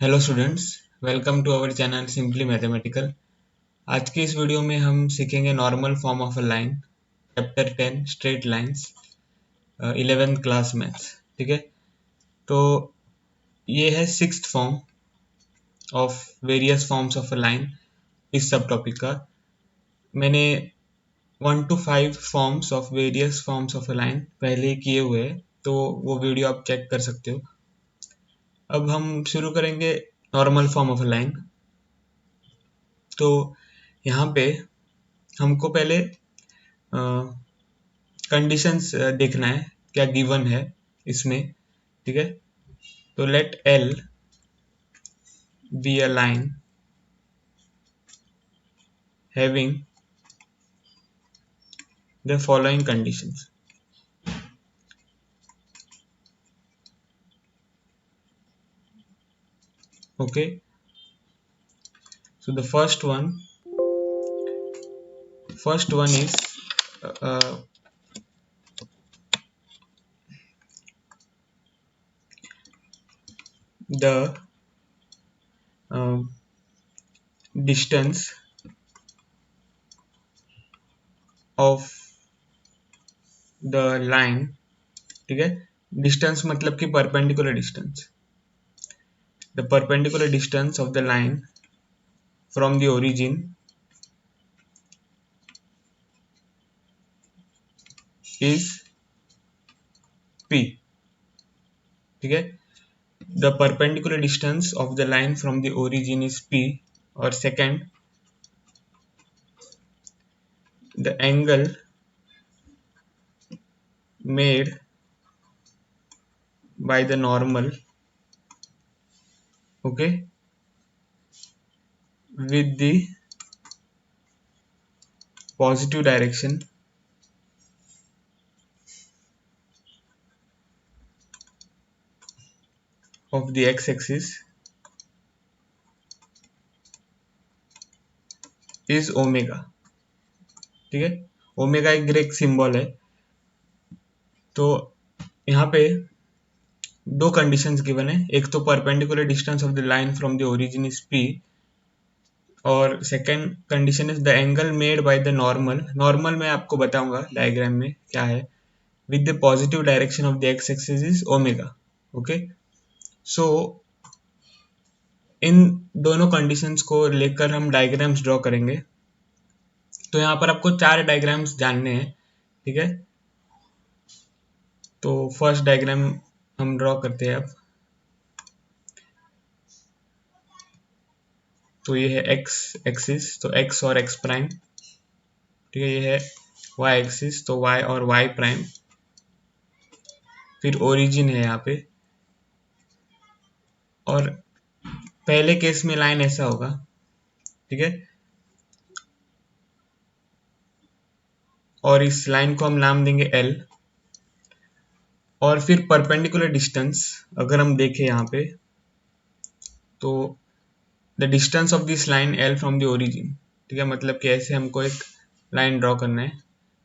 Hello students, welcome to our channel simply mathematical. आज की इस वीडियो में हम सीखेंगे normal form of a line, chapter 10 straight lines, 11th class maths. ठीक है, तो ये है sixth form of various forms of a line. इस सब टॉपिक का मैंने 1 to 5 forms of various forms of a line पहले ही किए हुए हैं, तो वो वीडियो आप चेक कर सकते हो। अब हम शुरू करेंगे normal form of a line. तो यहाँ पे हमको पहले कंडीशंस देखना है, क्या गिवन है इसमें। ठीक है, तो let L be a line having the following conditions. Okay, so the first one is uh, the uh, distance of the line। ठीक है, डिस्टेंस मतलब कि perpendicular distance, the perpendicular distance of the line from the origin is p। ठीक है, the perpendicular distance of the line from the origin is p, और second, the angle made by the normal, okay, with the positive direction of the x-axis is omega। ठीक है, omega एक Greek symbol है। तो यहाँ पे दो conditions given है, एक तो perpendicular distance of the line from the origin is p, और second condition is the angle made by the normal. Normal मैं आपको बताऊंगा डायग्राम में क्या है, with the positive direction of the x axis is omega. Okay, so इन दोनों conditions को लेकर हम डायग्राम्स ड्रॉ करेंगे। तो यहाँ पर आपको चार डायग्राम्स जानने हैं। ठीक है, तो फर्स्ट डायग्राम हम ड्रॉ करते हैं अब। तो ये है एक्स एक्सिस, तो एक्स और एक्स प्राइम। ठीक है, ये है वाई एक्सिस, तो वाई और वाई प्राइम। फिर ओरिजिन है यहाँ पे, और पहले केस में लाइन ऐसा होगा। ठीक है, और इस लाइन को हम नाम देंगे एल। और फिर परपेंडिकुलर डिस्टेंस अगर हम देखें यहाँ पे, तो the distance of this line L from the origin. ठीक है, मतलब कि ऐसे हमको एक लाइन ड्रॉ करना है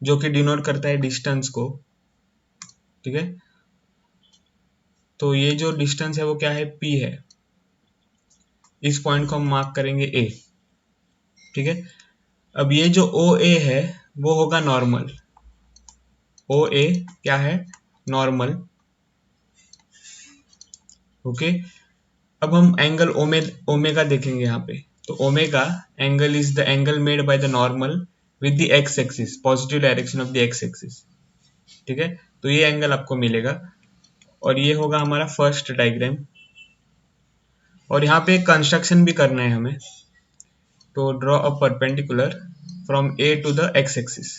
जो कि डिनोट करता है डिस्टेंस को। ठीक है, तो ये जो डिस्टेंस है वो क्या है, p है। इस पॉइंट को हम मार्क करेंगे a। ठीक है, अब ये जो ओ ए है वो होगा नॉर्मल। ओ ए क्या है, नॉर्मल। ओके, अब हम एंगल ओमेगा देखेंगे यहाँ पे। तो omega angle is the angle made by the normal with the x axis, positive direction of the x axis. ठीक है, तो ये एंगल आपको मिलेगा, और ये होगा हमारा फर्स्ट डायग्राम। और यहाँ पे कंस्ट्रक्शन भी करना है हमें, तो draw a perpendicular from A to the x axis.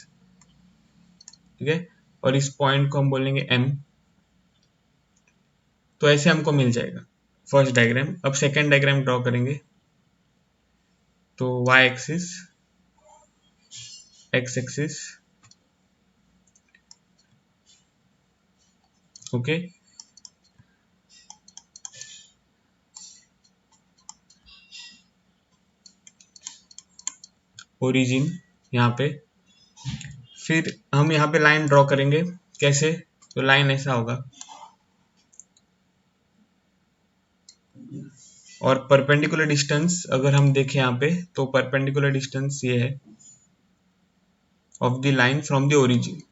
ठीक है, और इस पॉइंट को हम बोलेंगे m। तो ऐसे हमको मिल जाएगा फर्स्ट डायग्राम। अब सेकेंड डायग्राम ड्रॉ करेंगे। तो y axis, x axis, okay, origin यहाँ पे। फिर हम यहाँ पे लाइन ड्रॉ करेंगे, कैसे, तो लाइन ऐसा होगा। और परपेंडिकुलर डिस्टेंस अगर हम देखें यहाँ पे, तो परपेंडिकुलर डिस्टेंस ये है of the line from the origin.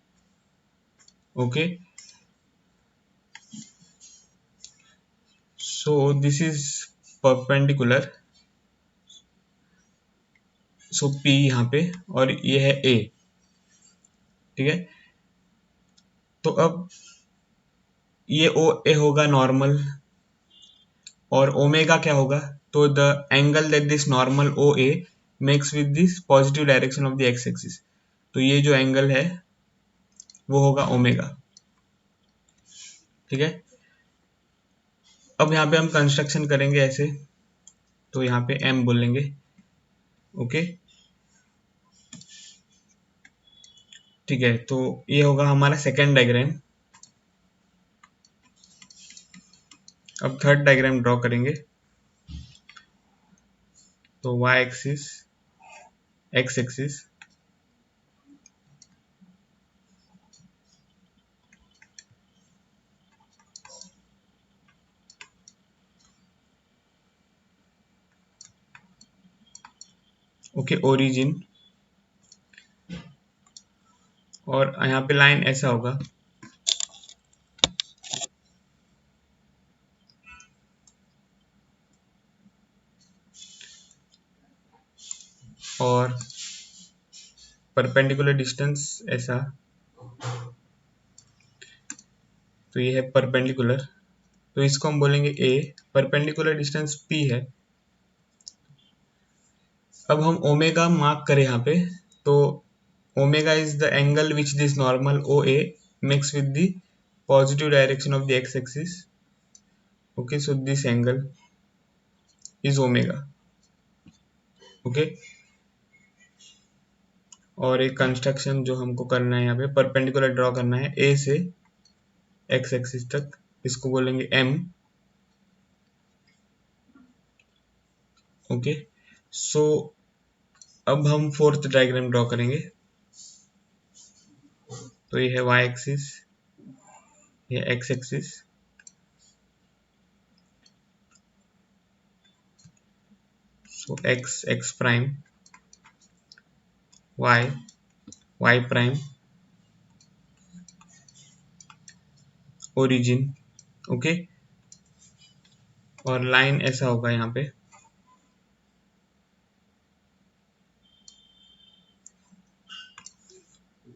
Okay, so this is perpendicular, so P यहाँ पे, और ये है A। ठीक है, तो अब ये OA होगा नॉर्मल, और ओमेगा क्या होगा, तो the angle that this normal OA makes with this positive direction of the x axis, तो ये जो एंगल है वो होगा ओमेगा। ठीक है, अब यहाँ पे हम कंस्ट्रक्शन करेंगे ऐसे, तो यहाँ पे M बोलेंगे। ओके, ठीक है, तो ये होगा हमारा सेकेंड डायग्राम। अब थर्ड डायग्राम ड्रॉ करेंगे, तो y axis, x axis, okay, origin, और यहाँ पे लाइन ऐसा होगा, और परपेंडिकुलर डिस्टेंस ऐसा, तो ये है परपेंडिकुलर, तो इसको हम बोलेंगे A। परपेंडिकुलर डिस्टेंस P है। अब हम ओमेगा मार्क करें यहाँ पे, तो omega is the angle which this normal OA makes with the positive direction of the x axis. Okay, so this angle is omega. Okay, और एक कंस्ट्रक्शन जो हमको करना है यहाँ पे, परपेंडिकुलर ड्रॉ करना है A से एक्स एक्सिस तक, इसको बोलेंगे M। ओके, सो अब हम फोर्थ डायग्राम ड्रॉ करेंगे, तो ये है y एक्सिस, ये x एक्सिस, सो x prime, y prime, origin. Okay, और लाइन ऐसा होगा यहाँ पे,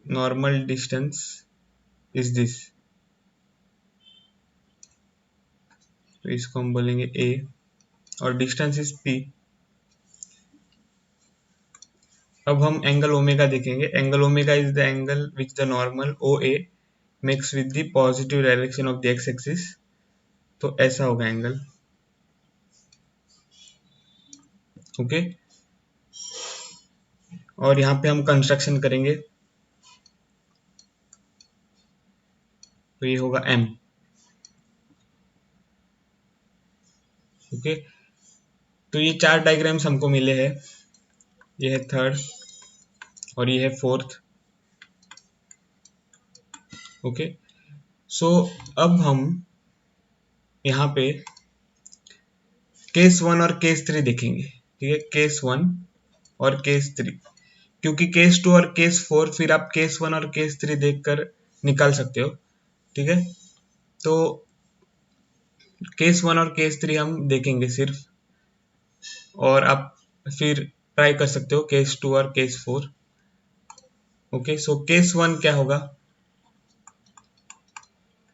नॉर्मल डिस्टेंस इज दिस, तो इसको हम बोलेंगे A, और डिस्टेंस इज P। अब हम एंगल ओमेगा देखेंगे। Angle omega is the angle which the normal OA makes with the positive direction of the x axis, तो ऐसा होगा एंगल। ओके, और यहाँ पे हम कंस्ट्रक्शन करेंगे, तो ये होगा M। ओके, तो ये चार डायग्राम्स हमको मिले हैं, ये है थर्ड और ये है फोर्थ। ओके, सो अब हम यहाँ पे केस 1 और केस 3 देखेंगे। ठीक है, केस 1 और केस 3, क्योंकि केस 2 और केस 4 फिर आप केस 1 और केस 3 देखकर निकाल सकते हो। ठीक है, तो केस 1 और केस 3 हम देखेंगे सिर्फ, और आप फिर ट्राई कर सकते हो केस 2 और केस 4। ओके, सो केस 1 क्या होगा,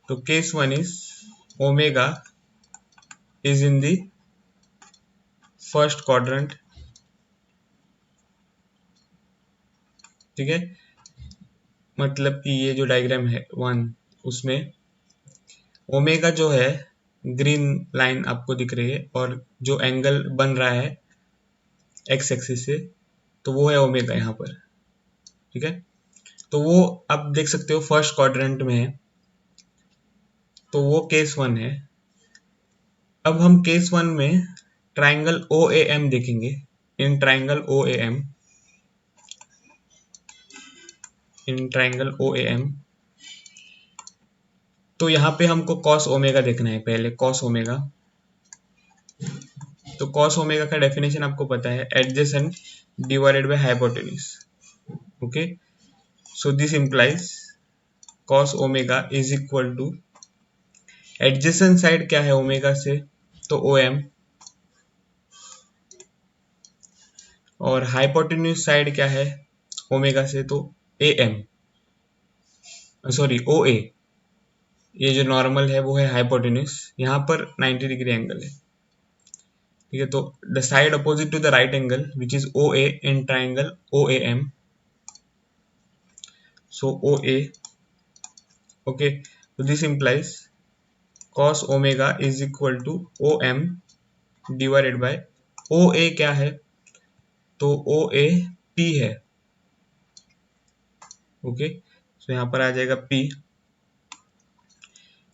तो case 1 is omega is in the first quadrant. ठीक है, मतलब कि ये जो डायग्राम है 1, उसमें ओमेगा जो है ग्रीन लाइन आपको दिख रही है, और जो एंगल बन रहा है एक्स एक्सिस से, तो वो है ओमेगा यहाँ पर। ठीक है, तो वो आप देख सकते हो फर्स्ट क्वाड्रेंट में है, तो वो केस 1 है। अब हम केस 1 में ट्राइंगल OAM देखेंगे। In triangle OAM, in triangle OAM, तो यहाँ पे हमको कॉस ओमेगा देखना है पहले, कॉस ओमेगा। तो कॉस ओमेगा का डेफिनेशन आपको पता है, adjacent divided by hypotenuse. Okay, so this implies cos omega is equal to, adjacent side क्या है ओमेगा से, तो ओ एम, और हाइपोटेन्यूज साइड क्या है ओमेगा से, तो ए एम, सॉरी ओ ए। ये जो नॉर्मल है वो है हाइपोटेन्यूज, यहाँ पर 90 डिग्री एंगल है। ठीक है, तो the side opposite to the right angle which is O A in triangle O A M, so O A. Okay, so this implies cos omega is equal to om divided by oa क्या है, तो oa p है। Okay, सो यहाँ पर आ जाएगा p।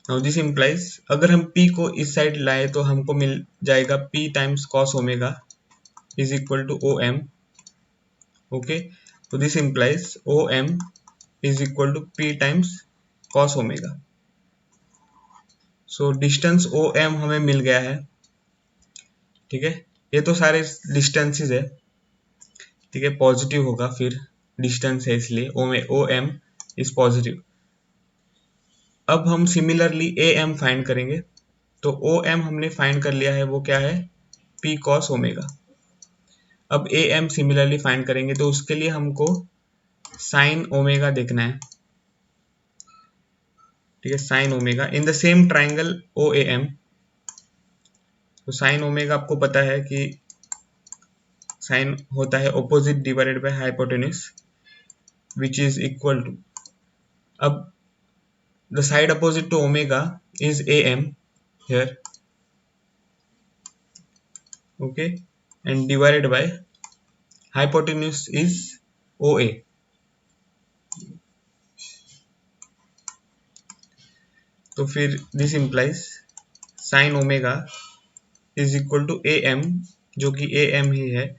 Now this implies अगर हम p को इस साइड लाए तो हमको मिल जाएगा p times cos omega is equal to om। Okay, so this implies om is equal to p times cos omega। So distance om हमें मिल गया है। ठीक है, ये तो सारे डिस्टेंसेस है। ठीक है, पॉजिटिव होगा, फिर डिस्टेंस है इसलिए ओ एम इज पॉजिटिव। अब हम सिमिलरली ए एम फाइंड करेंगे, तो ओ एम हमने फाइंड कर लिया है, वो क्या है, पी कॉस ओमेगा। अब ए एम सिमिलरली फाइंड करेंगे, तो उसके लिए हमको साइन ओमेगा देखना है। ठीक है, sine omega in the same triangle O A M. तो साइन ओमेगा आपको पता है कि साइन होता है opposite divided by hypotenuse which is equal to, अब the side opposite to omega is am here, okay, and divided by hypotenuse is oa। तो फिर this implies sin omega is equal to am, जो कि am ही है,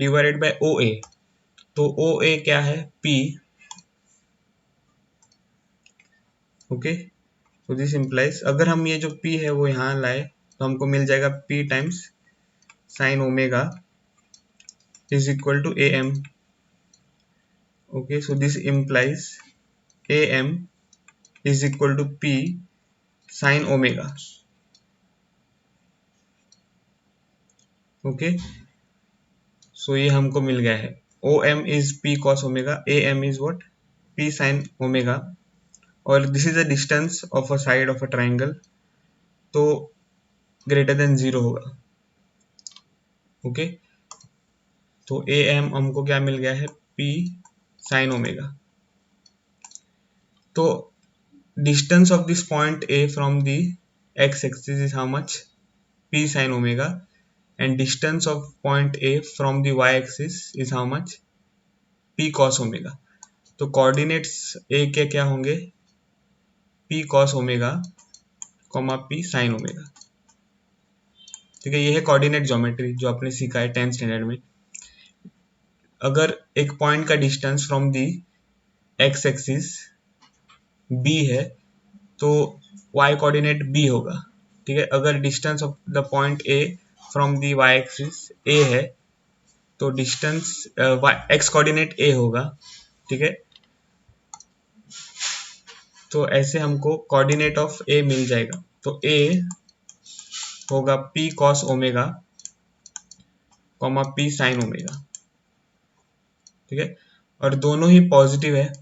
divided by oa। तो oa क्या है, p। Okay, तो दिस implies अगर हम ये जो p है वो यहाँ लाए तो हमको मिल जाएगा p times sin omega is equal to am। Okay, so this implies am is equal to p sin omega। Okay, so ये हमको मिल गया है, O M is P cos omega, A M is what, P sine omega, और this is the distance of a side of a triangle, तो greater than 0 होगा। Okay, तो A M हमको क्या मिल गया है, पी साइन ओमेगा। तो distance of this point A from the x axis is how much, p sin omega, and distance of point A from the y axis is how much, p cos omega। तो coordinates A के क्या होंगे, p cos omega, p sin omega। ठीक है, ये है coordinate geometry जो आपने सीखा है 10th स्टैंडर्ड में। अगर एक पॉइंट का distance from the x axis b है तो y कोऑर्डिनेट b होगा। ठीक है, अगर distance of the point A from the y axis a है तो डिस्टेंस एक्स कोऑर्डिनेट a होगा। ठीक है, तो ऐसे हमको कोऑर्डिनेट ऑफ a मिल जाएगा, तो a होगा p cos omega p sin omega. ठीक है, और दोनों ही पॉजिटिव है।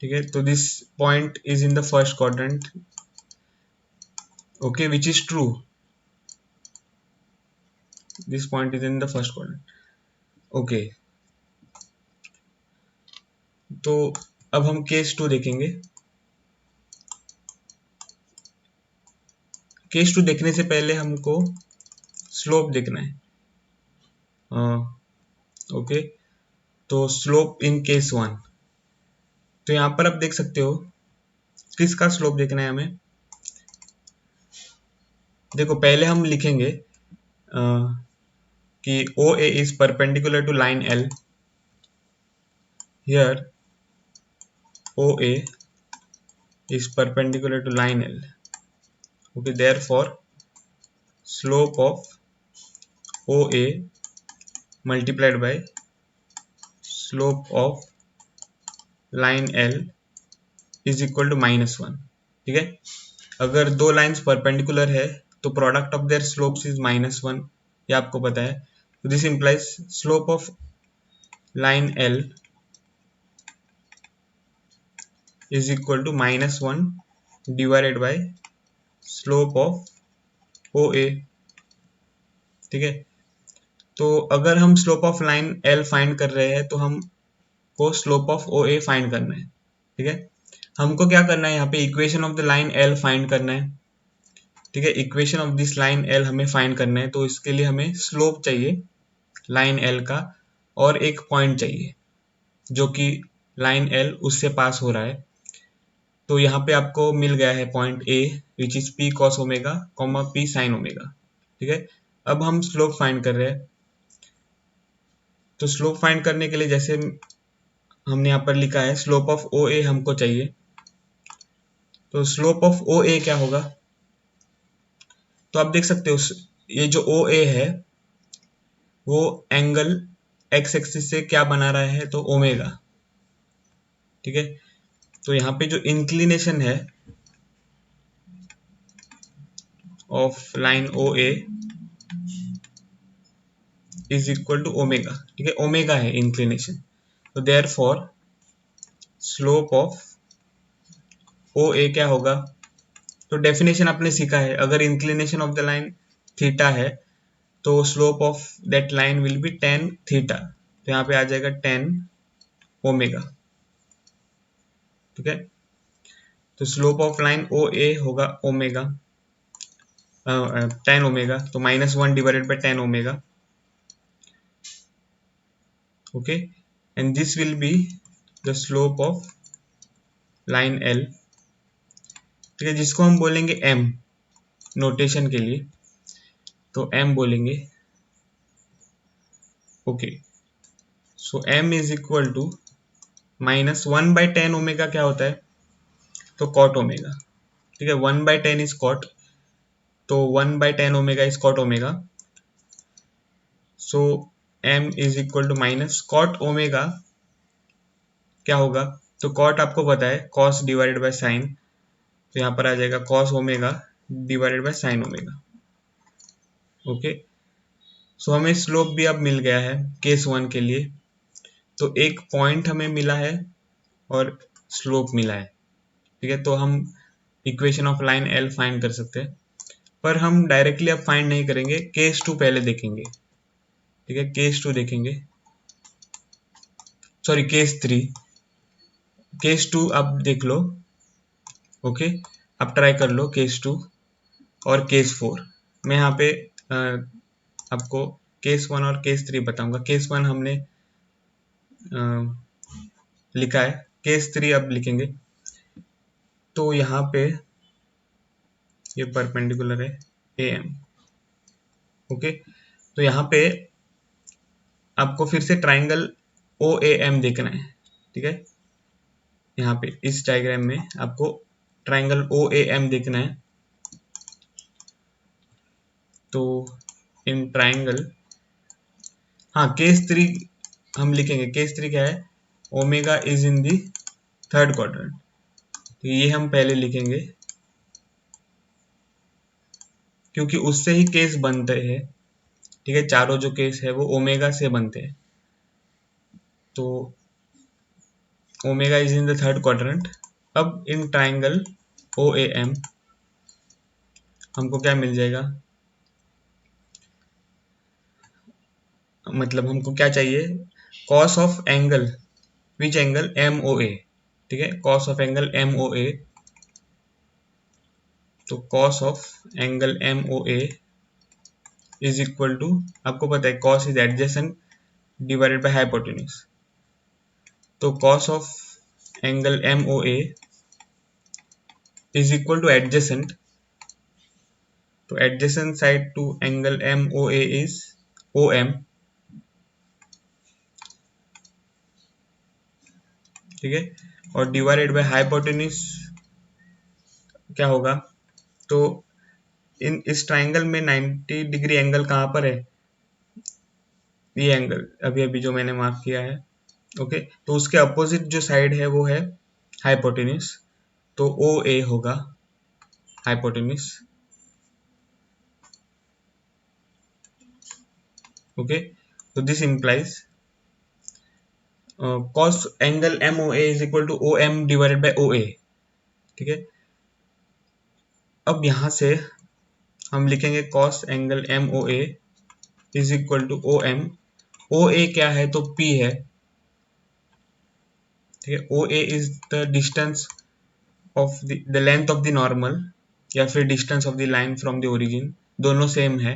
ठीक है, तो this point is in the first quadrant, okay, which is true, this point is in the first quadrant. Okay, तो अब हम केस 2 देखेंगे। केस 2 देखने से पहले हमको स्लोप देखना है। ओके, तो स्लोप इन केस 1, तो यहाँ पर आप देख सकते हो किसका स्लोप देखना है हमें। देखो, पहले हम लिखेंगे कि O A is perpendicular to line L, here O A is perpendicular to line L. Okay, therefore slope of O A multiplied by slope of line L is equal to -1। ठीक है, अगर दो लाइंस परपेंडिकुलर है तो product of their slopes is -1, ये आपको पता है। This implies slope of line L is equal to -1 divided by slope of O A. ठीक है, तो अगर हम slope of line L find कर रहे हैं तो हमको slope of O A find करना है। ठीक है, हमको क्या करना है, यहाँ पे equation of the line L find करना है। ठीक है, equation of this line L हमें फाइंड करना है, तो इसके लिए हमें स्लोप चाहिए लाइन एल का और एक पॉइंट चाहिए जो कि लाइन एल उससे पास हो रहा है। तो यहाँ पे आपको मिल गया है point A which is P cos omega comma P sine omega. ठीक है, अब हम स्लोप फाइंड कर रहे हैं, तो स्लोप फाइंड करने के लिए जैसे हमने यहाँ पर लिखा है स्लोप ऑफ ओ ए हमको चाहिए, तो स्लोप ऑफ ओ ए क्या होगा, तो आप देख सकते हो ये जो ओ ए है वो एंगल एक्स एक्सिस से क्या बना रहा है, तो ओमेगा। ठीक है, तो यहाँ पे जो इंक्लिनेशन है of line O A is equal to omega. ठीक है, ओमेगा है इंक्लिनेशन, तो therefore slope of O A क्या होगा, तो डेफिनेशन आपने सीखा है, अगर inclination of the line theta है तो slope of that line will be tan theta, तो यहाँ पे आ जाएगा tan ओमेगा। ठीक है, तो slope of line O A होगा ओमेगा tan ओमेगा, तो -1 divided bye tan omega. Okay, and this will be the slope of line L. ठीक है, जिसको हम बोलेंगे m नोटेशन के लिए, तो m बोलेंगे। Okay, so m is equal to -1 by tan omega क्या होता है, तो cot ओमेगा। ठीक है, 1 बाय 10 इज cot, तो 1 by tan omega is cot omega, so m is equal to minus cot omega क्या होगा, तो cot आपको पता है cos डिवाइडेड बाय साइन, तो यहाँ पर आ जाएगा cos omega divided by sine omega. Okay, so हमें स्लोप भी अब मिल गया है केस 1 के लिए, तो एक पॉइंट हमें मिला है और स्लोप मिला है। ठीक है, तो हम equation of line L find कर सकते हैं, पर हम डायरेक्टली अब फाइंड नहीं करेंगे, केस 2 पहले देखेंगे। ठीक है, केस 2 देखेंगे, सॉरी केस 3, केस 2 आप देख लो। ओके, आप ट्राई कर लो केस 2 और केस 4। मैं यहाँ पे आपको केस 1 और केस 3 बताऊंगा। केस 1 हमने लिखा है, केस 3 अब लिखेंगे। तो यहाँ पे ये परपेंडिकुलर है ए एम। ओके, तो यहाँ पे आपको फिर से ट्राइंगल ओ ए एम देखना है। ठीक है, यहाँ पे इस डायग्राम में आपको ट्राइंगल ओ ए एम देखना है, तो इन ट्राइंगल, हाँ केस 3 हम लिखेंगे। केस 3 क्या है, omega is in the third quadrant, तो ये हम पहले लिखेंगे क्योंकि उससे ही केस बनते हैं। ठीक है, चारों जो केस है वो ओमेगा से बनते हैं, तो omega is in the third quadrant. अब इन ट्राइंगल ओ ए एम हमको क्या मिल जाएगा, मतलब हमको क्या चाहिए, cos of angle, which angle, M O A. ठीक है, cos of angle M O A, तो cos of angle M O A is equal to, आपको पता है cos is adjacent divided by hypotenuse, तो cos of angle M O A is equal to adjacent, तो adjacent side to angle M O A is O M. ठीक है, और divided by hypotenuse क्या होगा, तो इस ट्राइंगल में 90 डिग्री एंगल कहाँ पर है, ये एंगल अभी अभी जो मैंने मार्क किया है। ओके, तो उसके अपोजिट जो साइड है वो है हाइपोटेन्यूज, तो ओ ए होगा हाइपोटेन्यूज। ओके, तो this implies cos angle M O A is equal to O M divided by O A. ठीक है, अब यहां से हम लिखेंगे cos angle M O A is equal to O M. O A क्या है, तो P है। ठीक है, O A is the distance of the length of the normal, या फिर distance of the line from the origin, दोनों same है।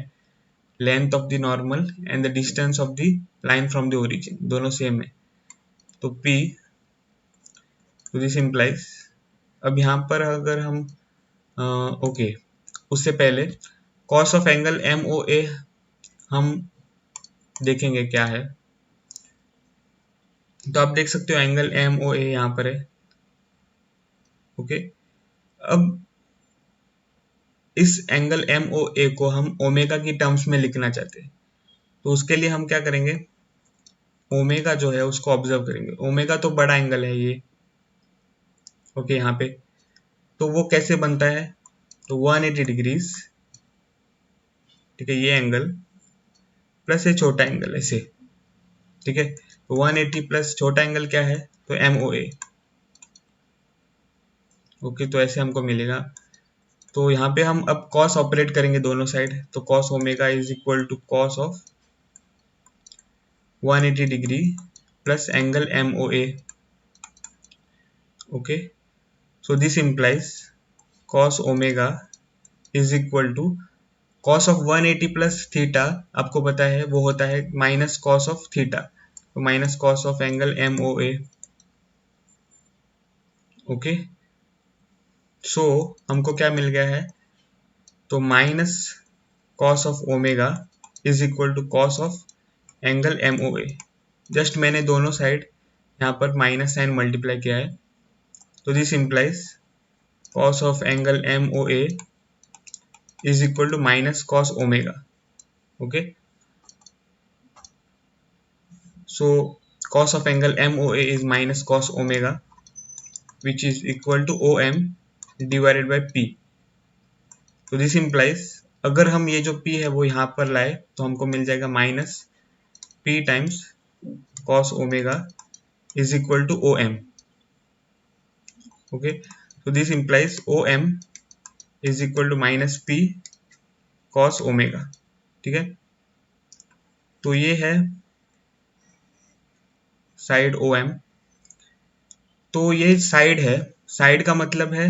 Length of the normal and the distance of the line from the origin दोनों same है, तो P, तो this implies. अब यहाँ पर अगर हम ओके, उससे पहले cos of angle M O A हम देखेंगे क्या है। तो आप देख सकते हो एंगल एम ओ ए यहाँ पर है। ओके, अब इस एंगल एम ओ ए को हम ओमेगा की टर्म्स में लिखना चाहते हैं, तो उसके लिए हम क्या करेंगे, ओमेगा जो है उसको ऑब्जर्व करेंगे। ओमेगा तो बड़ा एंगल है ये। ओके, यहाँ पे तो वो कैसे बनता है, तो 180 डिग्रीज। ठीक है, ये एंगल प्लस ये छोटा एंगल ऐसे। ठीक है, तो 180 प्लस छोटा एंगल क्या है, तो एम ओ ए। ओके, तो ऐसे हमको मिलेगा। तो यहाँ पे हम अब कॉस ऑपरेट करेंगे दोनों साइड, तो cos omega is equal to cos of 180 degree plus angle M O A. Okay, so this implies cos omega is equal to cos of 180 plus theta, आपको पता है वो होता है माइनस कॉस ऑफ थीटा, तो minus cos of angle M O A. Okay, so हमको क्या मिल गया है, तो minus cos of omega is equal to cos of angle M O A. Just मैंने दोनों साइड यहाँ पर माइनस साइन मल्टीप्लाई किया है, तो this implies cos of angle M O A is equal to minus cos omega. Okay, so cos of angle MOA is minus cos omega, which is equal to OM divided by P. तो this implies अगर हम ये जो P है वो यहाँ पर लाए तो हमको मिल जाएगा minus P times cos omega is equal to OM। Okay, तो this implies OM is equal to minus P cos omega. ठीक है, तो ये है साइड OM। तो ये साइड है, साइड का मतलब है,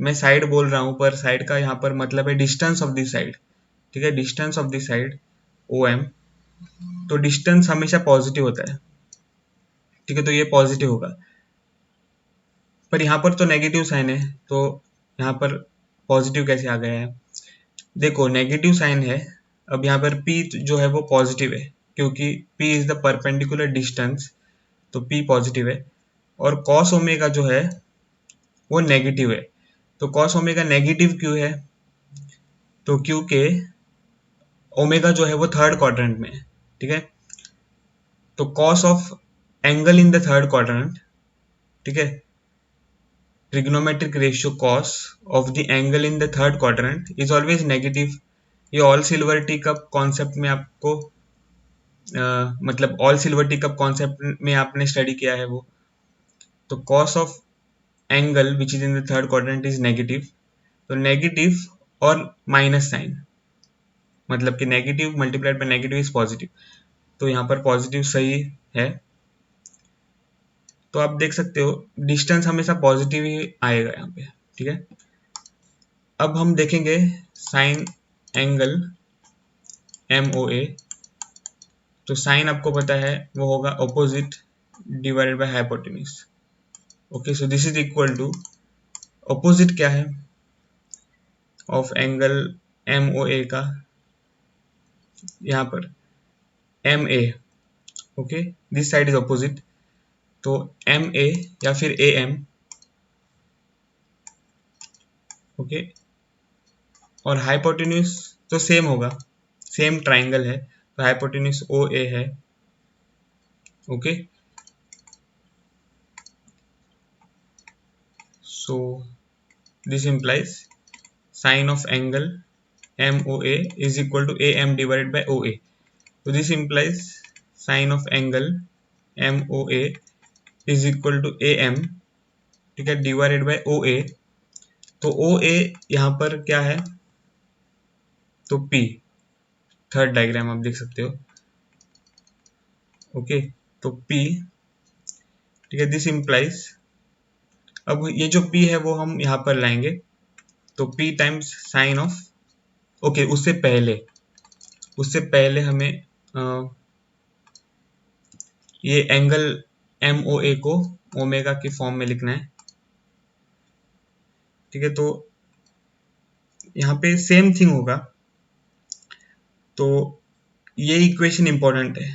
मैं साइड बोल रहा हूं पर साइड का यहाँ पर मतलब है डिस्टेंस ऑफ द साइड। ठीक है, distance of the side O M, तो डिस्टेंस हमेशा पॉजिटिव होता है। ठीक है, तो ये पॉजिटिव होगा, पर यहाँ पर तो नेगेटिव साइन है, तो यहाँ पर पॉजिटिव कैसे आ गया है, देखो नेगेटिव साइन है। अब यहाँ पर P जो है वो पॉजिटिव है, क्योंकि P is the perpendicular distance, तो P पॉजिटिव है। और cos ओमेगा जो है वो नेगेटिव है, तो cos ओमेगा नेगेटिव क्यों है, तो क्योंकि ओमेगा जो है वो थर्ड क्वाड्रेंट में है। ठीक है, तो cos of angle in the third quadrant, ठीक है, trigonometric ratio cos of the angle in the third quadrant is always negative. ये all silver tea cup concept में आपको मतलब all silver tea cup concept में आपने स्टडी किया है वो। तो cos of angle which is in the third quadrant is negative, तो नेगेटिव और माइनस साइन, मतलब कि negative multiplied by negative is positive, तो यहाँ पर पॉजिटिव सही है। तो आप देख सकते हो डिस्टेंस हमेशा पॉजिटिव ही आएगा यहाँ पे। ठीक है, अब हम देखेंगे sine angle M O A, तो साइन आपको पता है वो होगा opposite divided by hypotenuse. Okay, so this is equal to opposite क्या है of angle M O A का, यहाँ पर M A. Okay, this side is opposite, तो एम ए या फिर ए एम। ओके, और हाइपोटेन्यूज तो सेम होगा, सेम ट्राइंगल है, तो हाइपोटेन्यूज ओ ए है। Okay, so this implies sign of angle MOA is equal to AM divided by OA. So this implies sine of angle MOA is equal to AM, ठीक है, divided by OA। तो OA यहाँ पर क्या है, तो P, third diagram आप देख सकते हो। ओके, तो P, ठीक है, दिस implies, अब ये जो P है वो हम यहाँ पर लाएंगे, तो P times sign of, okay, उससे पहले हमें ये एंगल MOA को ओमेगा की फॉर्म में लिखना है। ठीक है, तो यहाँ पे सेम थिंग होगा, तो ये इक्वेशन इंपॉर्टेंट है।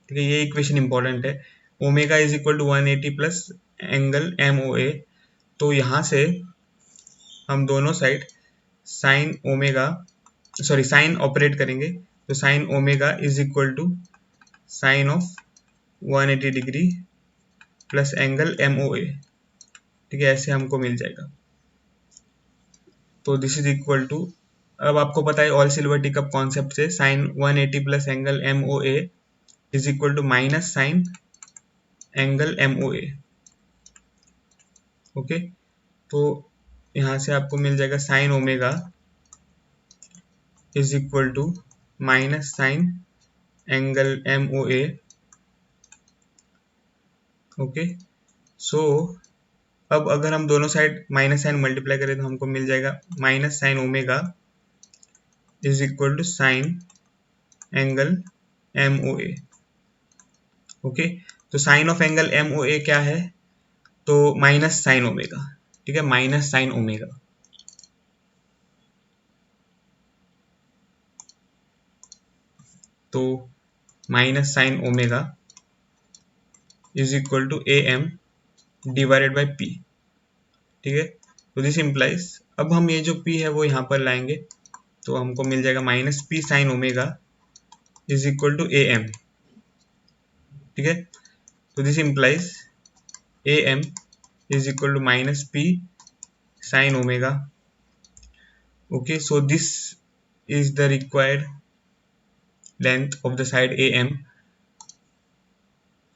ठीक है, ये इक्वेशन इंपॉर्टेंट है, omega is equal to 180 plus angle MOA। तो यहाँ से हम दोनों side sine omega, sorry sine operate करेंगे, तो sine omega is equal to sine of 180 degree plus angle MOA। ठीक है, ऐसे हमको मिल जाएगा। तो दिस इज इक्वल टू, अब आपको पता है all silver tea cup concept से sine 180 plus angle MOA is equal to minus sine angle MOA। Okay, तो यहाँ से आपको मिल जाएगा sine omega is equal to minus sine angle MOA। Okay, so अब अगर हम दोनों साइड माइनस साइन मल्टीप्लाई करें तो हमको मिल जाएगा minus sine omega is equal to sine angle MOA। Okay, तो साइन ऑफ एंगल MOA क्या है, तो माइनस साइन ओमेगा। ठीक है, माइनस साइन ओमेगा। तो minus sine omega is equal to AM divided by P। ठीक है, तो दिस इम्प्लाइज, अब हम ये जो P है वो यहाँ पर लाएंगे, तो हमको मिल जाएगा minus P sine omega is equal to AM। ठीक है, तो this implies AM is equal to minus P sine omega. Okay, so this is the required length of the side AM।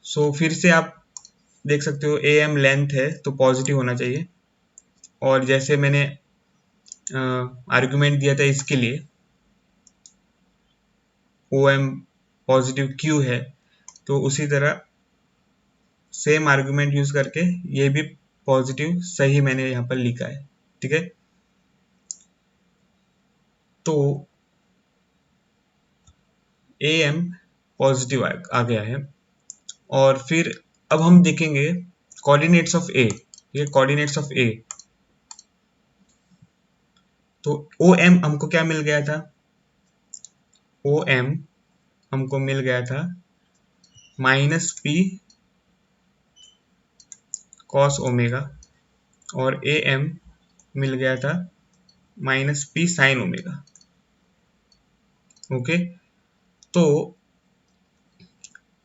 so फिर से आप देख सकते हो AM लेंथ है तो पॉजिटिव होना चाहिए, और जैसे मैंने आर्गुमेंट दिया था इसके लिए OM पॉजिटिव Q है, तो उसी तरह सेम आर्गुमेंट यूज करके ये भी पॉजिटिव सही मैंने यहाँ पर लिखा है। ठीक है, तो AM पॉजिटिव आ गया है, और फिर अब हम देखेंगे कोऑर्डिनेट्स ऑफ A। ये कोऑर्डिनेट्स ऑफ A, तो OM हमको क्या मिल गया था, OM हमको मिल गया था माइनस P कॉस ओमेगा, और AM मिल गया था minus P sine omega. Okay, तो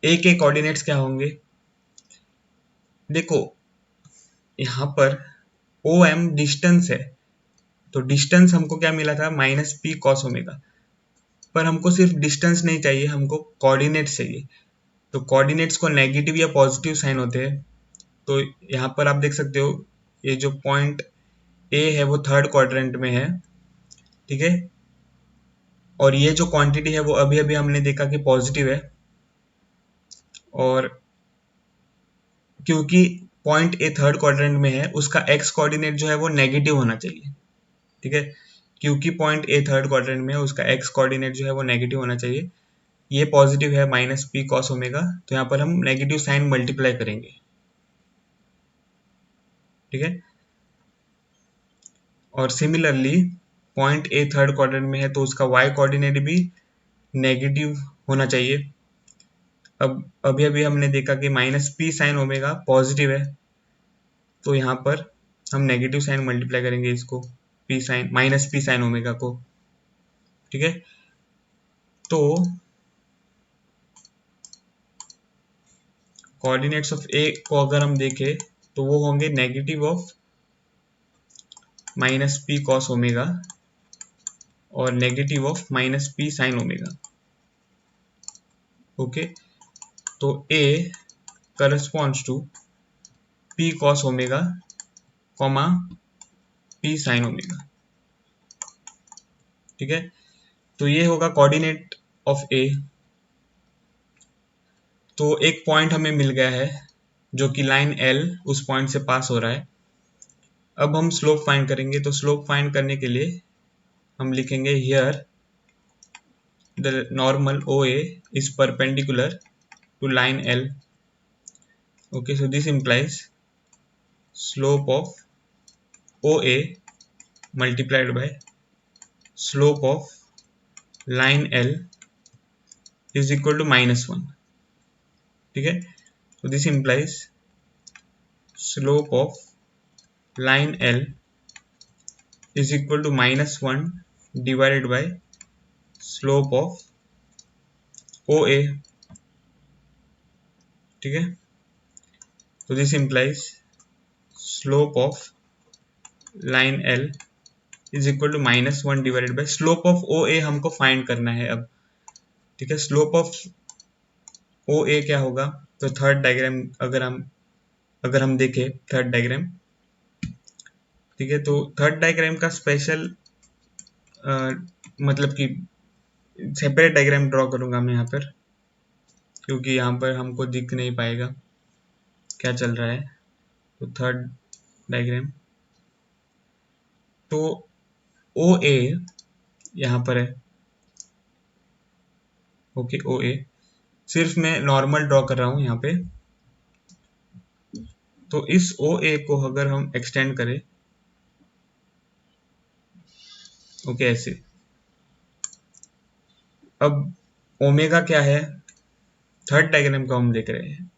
A के कोऑर्डिनेट्स क्या होंगे, देखो यहाँ पर OM डिस्टेंस है, तो डिस्टेंस हमको क्या मिला था माइनस P कॉस ओमेगा, पर हमको सिर्फ डिस्टेंस नहीं चाहिए, हमको कोऑर्डिनेट्स चाहिए। तो कोऑर्डिनेट्स को नेगेटिव या पॉजिटिव साइन होते हैं, तो यहाँ पर आप देख सकते हो ये जो पॉइंट A है वो थर्ड क्वाड्रेंट में है। ठीक है, और ये जो क्वांटिटी है वो अभी अभी हमने देखा कि पॉजिटिव है, और क्योंकि पॉइंट A थर्ड क्वाड्रेंट में है उसका x कोऑर्डिनेट जो है वो नेगेटिव होना चाहिए। ठीक है, क्योंकि पॉइंट A थर्ड क्वाड्रेंट में है उसका x कोऑर्डिनेट जो है वो नेगेटिव होना चाहिए। ये पॉजिटिव है माइनस P कॉस ओमेगा, तो यहाँ पर हम नेगेटिव साइन मल्टीप्लाई करेंगे। ठीक है, और similarly point A third quadrant में है तो उसका y कोऑर्डिनेट भी नेगेटिव होना चाहिए। अब अभी अभी हमने देखा कि minus P sine omega positive है, तो यहाँ पर हम नेगेटिव साइन मल्टीप्लाई करेंगे इसको। P sine minus P sine omega को। ठीक है, तो कोऑर्डिनेट्स ऑफ ए को अगर हम देखें तो वो होंगे negative of minus P cos omega और negative of minus P sine omega. Okay, तो A corresponds to P cos omega comma P sine omega. ठीक है, तो ये होगा कोऑर्डिनेट ऑफ ए। तो एक पॉइंट हमें मिल गया है जो कि लाइन एल उस पॉइंट से पास हो रहा है। अब हम स्लोप फाइंड करेंगे, तो स्लोप फाइंड करने के लिए हम लिखेंगे here the normal O A is perpendicular to line L. Okay, so this implies slope of OA multiplied by slope of line L is equal to -1. ठीक है, so this implies slope of line L is equal to -1 divided by slope of OA. ठीक है, so this implies slope of line L is equal to -1 divided by slope of OA हमको find करना है अब। ठीक है, slope of O A क्या होगा, तो थर्ड डायग्राम अगर हम देखें थर्ड डायग्राम। ठीक है, तो थर्ड डायग्राम का स्पेशल मतलब कि सेपरेट डायग्राम ड्रॉ करूंगा मैं यहाँ पर, क्योंकि यहाँ पर हमको दिख नहीं पाएगा क्या चल रहा है। तो थर्ड डायग्राम, तो ओ ए यहाँ पर है। ओके, ओ ए सिर्फ मैं नॉर्मल ड्रॉ कर रहा हूँ यहाँ पे। तो इस ओ ए को अगर हम एक्सटेंड करें, ओके ऐसे, अब ओमेगा क्या है, थर्ड डायग्राम को हम देख रहे हैं,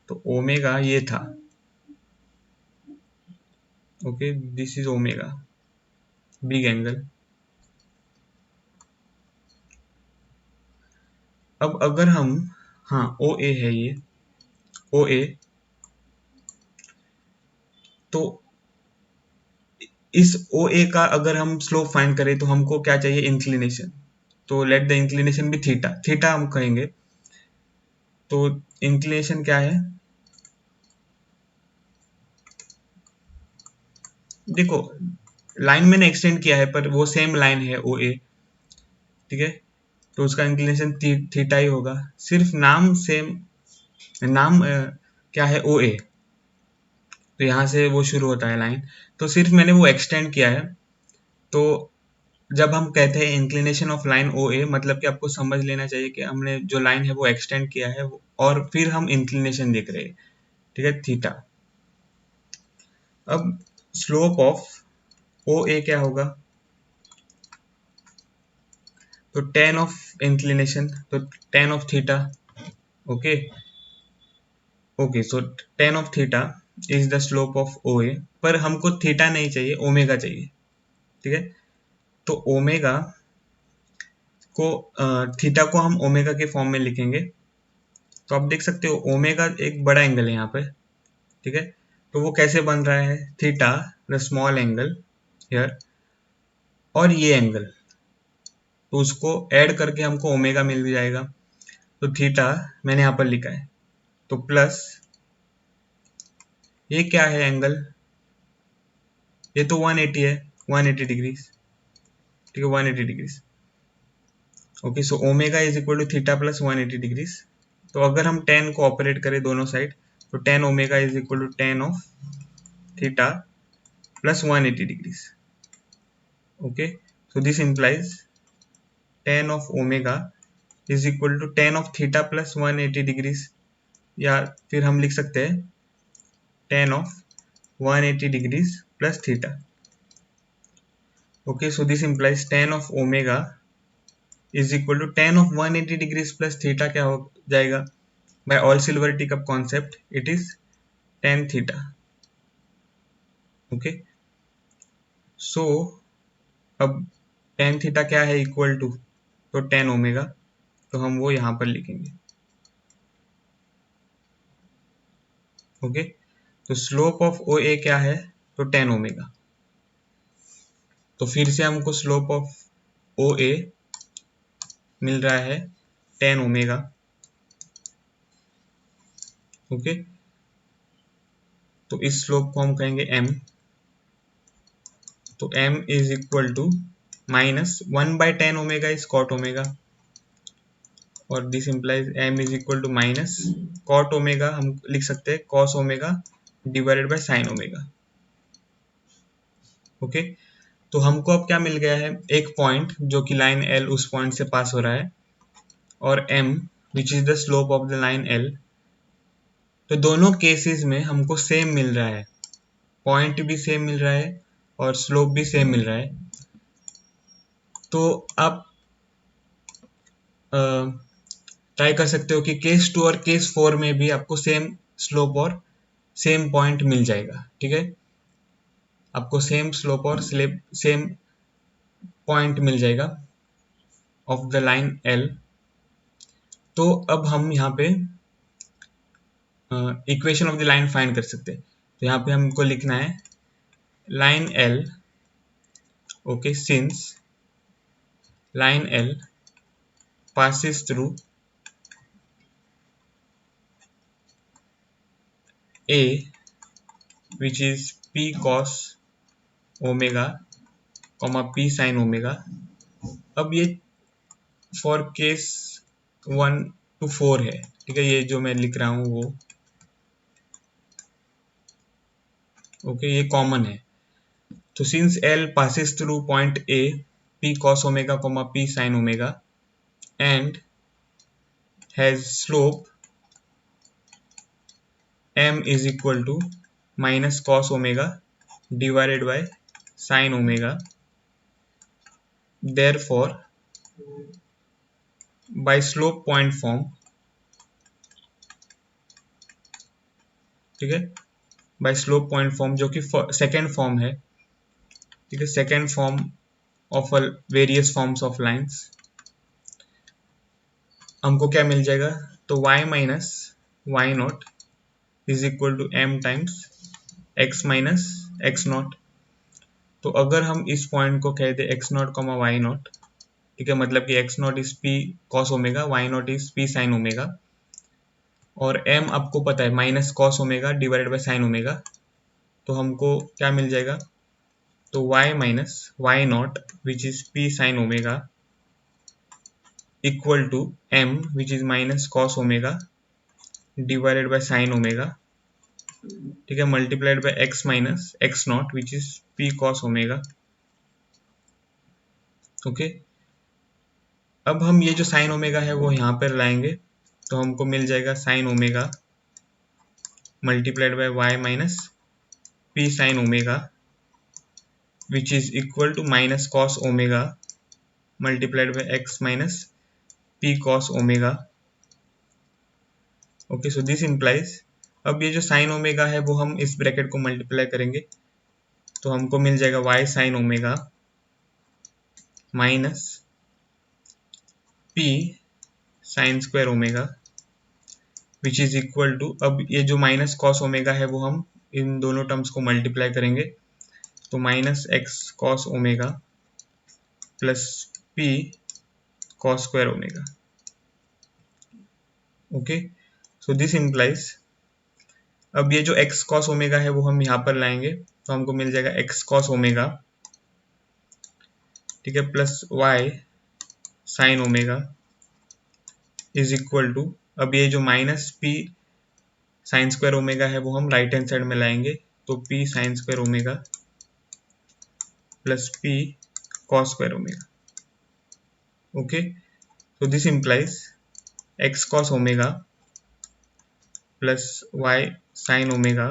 तो ओमेगा ये था। Okay, this is omega, big angle. अब अगर हम, हाँ ओ ए है ये ओ ए, तो इस ओ ए का अगर हम स्लोप फाइंड करें तो हमको क्या चाहिए, इंक्लिनेशन। तो लेट द इंक्लिनेशन भी थीटा, थीटा हम कहेंगे। तो इंक्लिनेशन क्या है, देखो लाइन मैंने एक्सटेंड किया है पर वो सेम लाइन है ओ ए। ठीक है, तो उसका इंक्लिनेशन थीटा ही होगा, सिर्फ नाम सेम, नाम क्या है ओ ए, तो यहाँ से वो शुरू होता है लाइन, तो सिर्फ मैंने वो एक्सटेंड किया है। तो जब हम कहते हैं इंक्लिनेशन ऑफ लाइन ओ ए, मतलब कि आपको समझ लेना चाहिए कि हमने जो लाइन है वो एक्सटेंड किया है और फिर हम इंक्लिनेशन देख रहे हैं। ठीक है, थीटा। अब स्लोप ऑफ ओ ए क्या होगा, तो टेन ऑफ इंक्लिनेशन, तो tan of theta. Okay, okay, so tan of theta is the slope of O A, पर हमको थीटा नहीं चाहिए, ओमेगा चाहिए। ठीक है, तो ओमेगा को थीटा को हम ओमेगा के फॉर्म में लिखेंगे। तो आप देख सकते हो ओमेगा एक बड़ा एंगल है यहाँ पे। ठीक है, तो वो कैसे बन रहा है, theta the small angle here और ये एंगल, तो उसको ऐड करके हमको ओमेगा मिल भी जाएगा। तो थीटा मैंने यहाँ पर लिखा है, तो प्लस ये क्या है एंगल, ये तो 180 है, 180 डिग्रीज। ठीक है, 180 degrees. Okay, so omega is equal to theta plus 180 degrees. तो अगर हम टेन को ऑपरेट करें दोनों साइड, तो tan omega is equal to tan of theta plus 180 degrees. Okay, so this implies tan of omega is equal to tan of theta plus 180 degrees, या फिर हम लिख सकते हैं tan of 180 degrees plus theta. Okay, so this implies tan of omega is equal to tan of 180 degrees plus theta क्या हो जाएगा, by all silver teacup concept it is tan theta. Okay, so अब tan theta क्या है, equal to, तो tan omega, तो हम वो यहाँ पर लिखेंगे। ओके, तो स्लोप ऑफ ओ ए क्या है, तो टेन ओमेगा। तो फिर से हमको स्लोप ऑफ ओ ए मिल रहा है टेन ओमेगा। ओके, तो इस स्लोप को हम कहेंगे एम। तो M is equal to minus one by tan omega is cot omega, और this implies M is equal to minus cot omega, हम लिख सकते हैं cos omega divided by sine omega. Okay, तो हमको अब क्या मिल गया है, एक पॉइंट जो कि लाइन एल उस पॉइंट से पास हो रहा है, और M which is the slope of the line L. तो दोनों केसेस में हमको सेम मिल रहा है, पॉइंट भी सेम मिल रहा है और स्लोप भी सेम मिल रहा है। तो आप ट्राई कर सकते हो कि केस 2 और केस 4 में भी आपको सेम स्लोप और सेम पॉइंट मिल जाएगा। ठीक है, आपको सेम स्लोप और सेम पॉइंट मिल जाएगा ऑफ द लाइन एल। तो अब हम यहाँ पे equation of the line find कर सकते हैं। तो यहाँ पे हमको लिखना है line L, okay, since line L passes through A which is P cos omega P sin omega। अब ये फॉर केस 1 to 4 है। ठीक है, ये जो मैं लिख रहा हूँ वो ओके, ये कॉमन है। तो since L passes through point A P cos omega P sin omega and has slope M is equal to minus cos omega divided by sin omega, therefore by slope point form, ठीक है, bye slope point form जो कि second form है। ठीक है, second form of various forms of lines, हमको क्या मिल जाएगा, तो y minus y naught is equal to M times x minus x naught. तो अगर हम इस पॉइंट को कह दे x naught comma y naught, ठीक है, मतलब कि x naught is P cos omega, y naught is P sine omega, और m आपको पता है minus cos omega divided by sine omega. तो हमको क्या मिल जाएगा, तो y minus y naught which is p sin omega equal to m which is minus cos omega divided by sine omega, ठीक है, multiplied by x minus x naught which is p cos omega. Okay, अब हम ये जो sine omega है वो यहाँ पर लाएंगे, तो हमको मिल जाएगा sine omega multiplied by y minus p sin omega which is equal to minus cos omega multiplied by x minus p cos omega. Okay, so this implies, अब ये जो साइन ओमेगा है वो हम इस ब्रैकेट को मल्टीप्लाई करेंगे, तो हमको मिल जाएगा y sine omega minus p sine square omega which is equal to, अब ये जो माइनस कॉस ओमेगा है वो हम इन दोनों टर्म्स को मल्टीप्लाई करेंगे, तो minus x cos omega plus p cos square omega. Okay, so this implies, अब ये जो x cos ओमेगा है वो हम यहाँ पर लाएंगे, तो हमको मिल जाएगा x cos ओमेगा, ठीक है, plus y sine omega is equal to, अब ये जो minus p sine square omega है वो हम राइट हैंड साइड में लाएंगे, तो p sine square omega plus p cos square omega. Okay, so this implies x cos omega plus y sin omega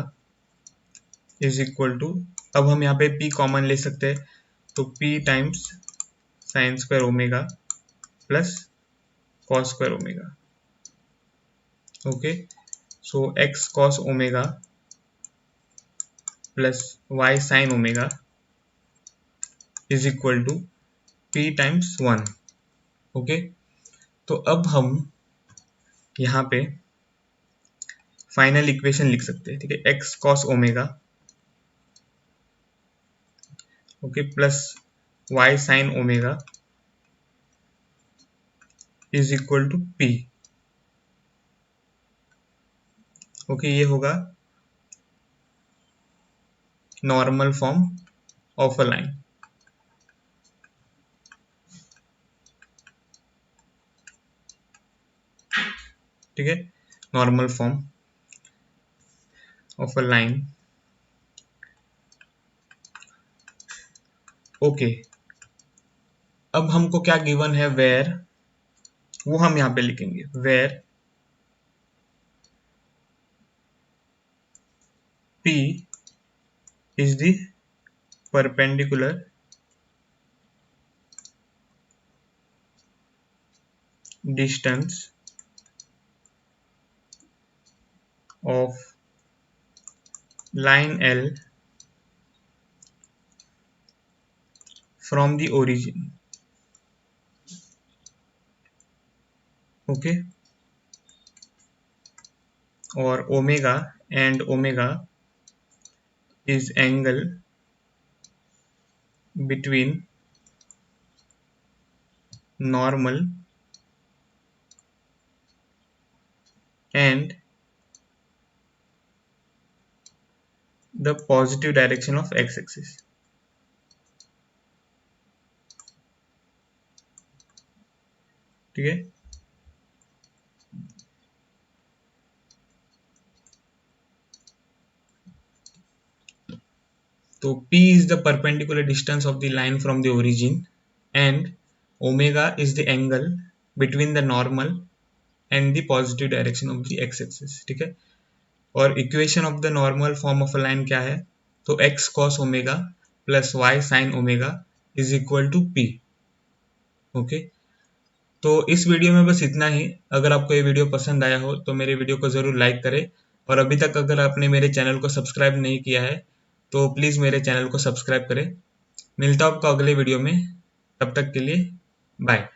is equal to, अब हम यहाँ पे p कॉमन ले सकते हैं, तो p times sine square omega plus cos square omega. Okay, so x cos omega plus y sin omega is equal to p times 1। Okay, तो अब हम यहाँ पे फाइनल इक्वेशन लिख सकते हैं, ठीक है, x cos omega, okay, plus y sin omega is equal to p। Okay, ये होगा normal form of a line. ठीक है, normal form of a line. Okay, अब हमको क्या गिवन है, वेयर, वो हम यहाँ पे लिखेंगे, where p is the perpendicular distance of line L from the origin। Okay, और omega and omega is angle between normal and the positive direction of x-axis। ठीक है, तो p is the perpendicular distance of the line from the origin and omega is the angle between the normal and the positive direction of the x-axis। ठीक है, और equation of the normal form of a line क्या है, तो x cos omega plus y sin omega is equal to p। Okay, तो इस video में बस इतना ही। अगर आपको ये वीडियो पसंद आया हो तो मेरे वीडियो को ज़रूर लाइक करें, और अभी तक अगर आपने मेरे चैनल को सब्सक्राइब नहीं किया है तो प्लीज़ मेरे चैनल को सब्सक्राइब करें। मिलता हूँ आपको अगले वीडियो में, तब तक के लिए बाय।